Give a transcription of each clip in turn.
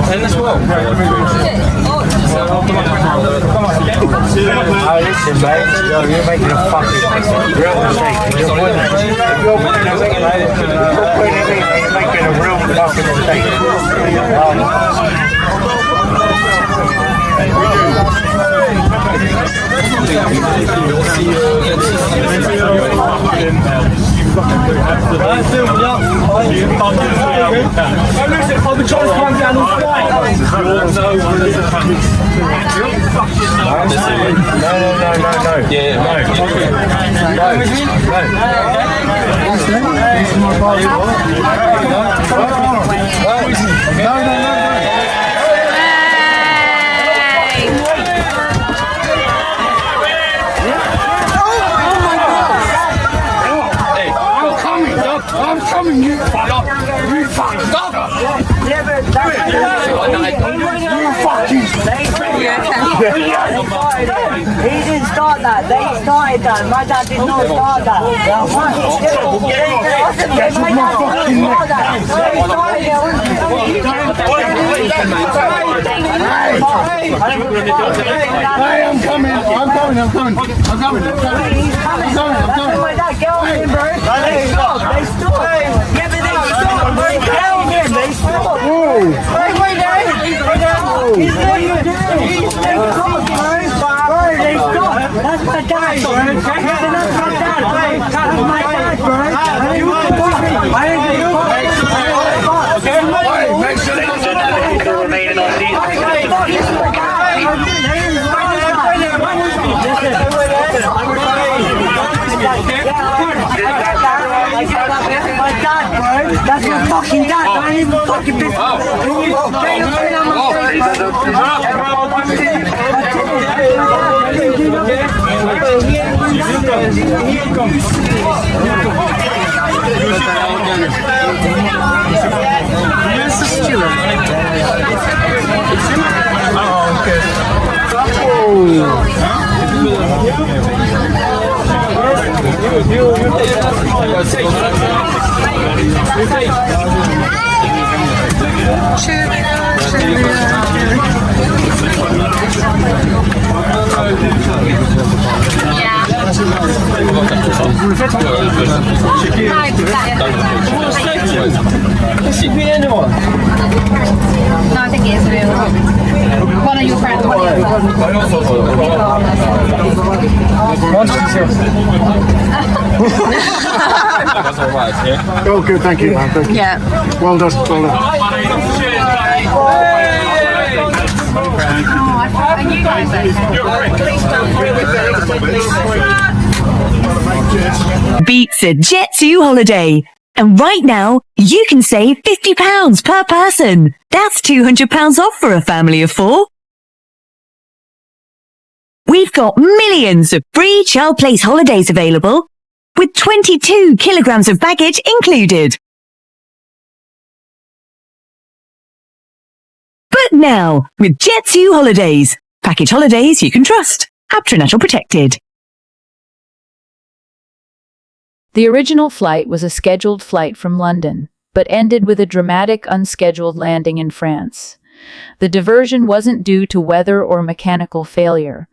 And as well. Oh, listen, mate. You're making a fucking real mistake. You're putting everything, mate. You're making a real fucking mistake. I've been trying to climb down all flight. No. Yeah. I'm coming, you fucker! You fucking stop! Yeah, but that's You fucking he didn't start that. They started that. My dad did not start that. My dad did not start that. They started Hey, I'm coming. My dad, get off him, bro. They stopped. Yeah, but they stopped. Get off him. They stopped. He's what you doing. They stopped, bro. They stopped. That's my dad, bro. That's my dad, bro. That's my dad, bro. Make sure they remain on My dad, bro. That's my fucking dad. Don't even fucking be. No, I think it is real. One of your friends. That's all right, yeah? Oh, good, thank you, man. Thank you. Yeah. Well done. Well done. And you guys Beats a Jet2 holiday. And right now, you can save £50 per person. That's £200 off for a family of 4. We've got millions of free child place holidays available, with 22 kilograms of baggage included. But now, with Jet2 holidays, package holidays you can trust. Abtrinatal protected. The original flight was a scheduled flight from London, but ended with a dramatic unscheduled landing in France. The diversion wasn't due to weather or mechanical failure.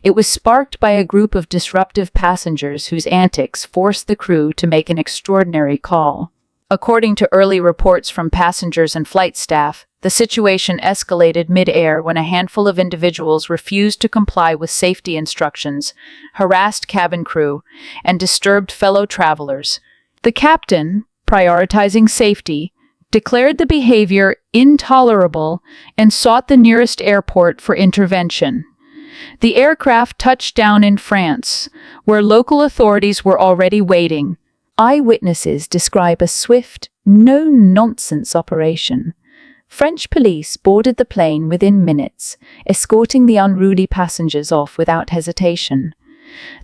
It was sparked by a group of disruptive passengers whose antics forced the crew to make an extraordinary call. According to early reports from passengers and flight staff, the situation escalated mid-air when a handful of individuals refused to comply with safety instructions, harassed cabin crew, and disturbed fellow travelers. The captain, prioritizing safety, declared the behavior intolerable and sought the nearest airport for intervention. The aircraft touched down in France, where local authorities were already waiting. Eyewitnesses describe a swift, no-nonsense operation. French police boarded the plane within minutes, escorting the unruly passengers off without hesitation.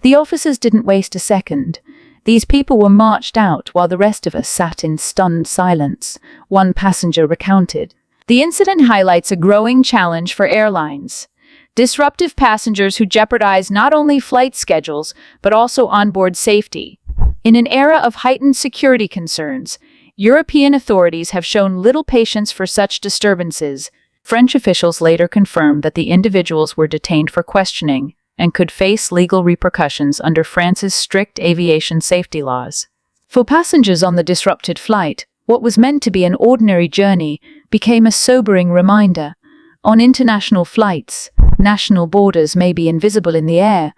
The officers didn't waste a second. These people were marched out while the rest of us sat in stunned silence, one passenger recounted. The incident highlights a growing challenge for airlines. Disruptive passengers who jeopardize not only flight schedules, but also onboard safety. In an era of heightened security concerns, European authorities have shown little patience for such disturbances. French officials later confirmed that the individuals were detained for questioning and could face legal repercussions under France's strict aviation safety laws. For passengers on the disrupted flight, what was meant to be an ordinary journey became a sobering reminder. On international flights, national borders may be invisible in the air,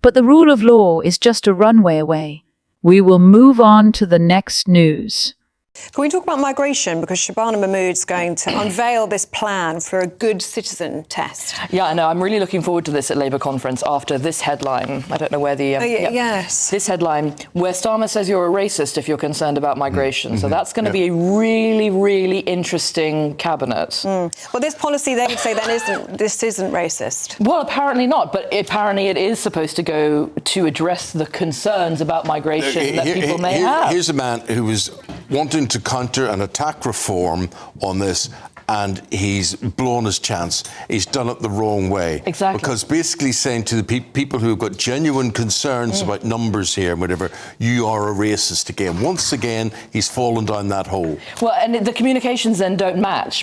but the rule of law is just a runway away. We will move on to the next news. Can we talk about migration? Because Shabana Mahmood's going to unveil this plan for a good citizen test. Yeah, I know. I'm really looking forward to this at Labour conference after this headline. I don't know where the... Yes. This headline, where Starmer says you're a racist if you're concerned about migration. So that's going to be a really, really interesting cabinet. Well, this policy, they would say, this isn't racist. Well, apparently not, but apparently it is supposed to go to address the concerns about migration that people may have. Here's a man who was wanting to counter and attack reform on this, and he's blown his chance. He's done it the wrong way. Exactly. Because basically saying to the people who have got genuine concerns about numbers here and whatever, you are a racist again. Once again, he's fallen down that hole. Well, and the communications then don't match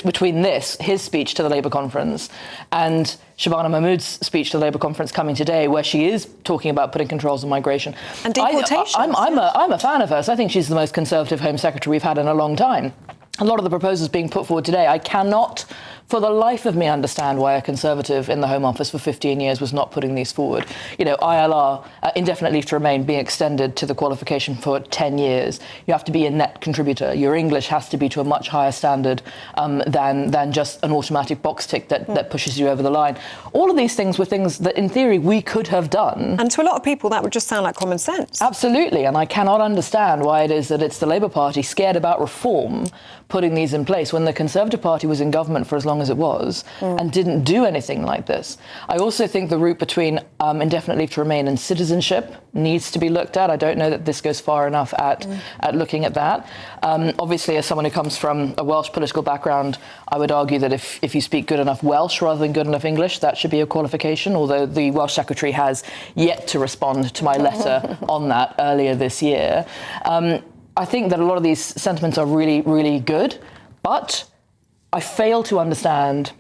between his speech to the Labour conference, and Shabana Mahmood's speech to the Labour conference coming today, where she is talking about putting controls on migration. And deportations. I'm a fan of hers. I think she's the most conservative Home Secretary we've had in a long time. A lot of the proposals being put forward today, I cannot for the life of me understand why a Conservative in the Home Office for 15 years was not putting these forward. You know, ILR, indefinite leave to remain, being extended to the qualification for 10 years. You have to be a net contributor. Your English has to be to a much higher standard than just an automatic box tick that pushes you over the line. All of these things were things that, in theory, we could have done. And to a lot of people, that would just sound like common sense. Absolutely, and I cannot understand why it is that it's the Labour Party scared about reform putting these in place when the Conservative Party was in government for as long as it was and didn't do anything like this. I also think the route between indefinite leave to remain and citizenship needs to be looked at. I don't know that this goes far enough at looking at that. Obviously, as someone who comes from a Welsh political background, I would argue that if you speak good enough Welsh rather than good enough English, that should be a qualification, although the Welsh Secretary has yet to respond to my letter on that earlier this year. I think that a lot of these sentiments are really, really good, but I fail to understand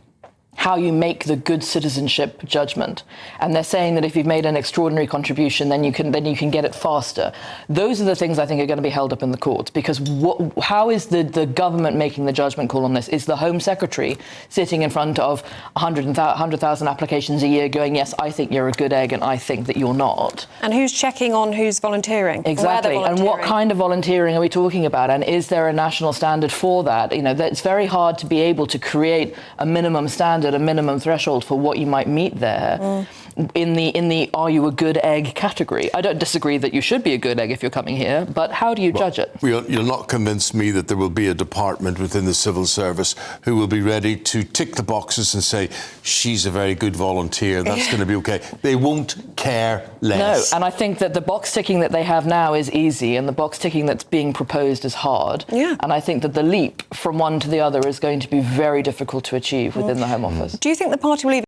how you make the good citizenship judgment. And they're saying that if you've made an extraordinary contribution, then you can get it faster. Those are the things I think are going to be held up in the courts, because how is the government making the judgment call on this? Is the Home Secretary sitting in front of 100,000 applications a year going, yes, I think you're a good egg and I think that you're not? And who's checking on who's volunteering? Exactly. And what kind of volunteering are we talking about? And is there a national standard for that? You know, it's very hard to be able to create a minimum standard, a minimum threshold for what you might meet there in the are you a good egg category. I don't disagree that you should be a good egg if you're coming here, but how do you judge it? You'll not convince me that there will be a department within the civil service who will be ready to tick the boxes and say, she's a very good volunteer, that's going to be okay. They won't care less. No, and I think that the box ticking that they have now is easy, and the box ticking that's being proposed is hard. Yeah. And I think that the leap from one to the other is going to be very difficult to achieve within the Home Office. Do you think the party will even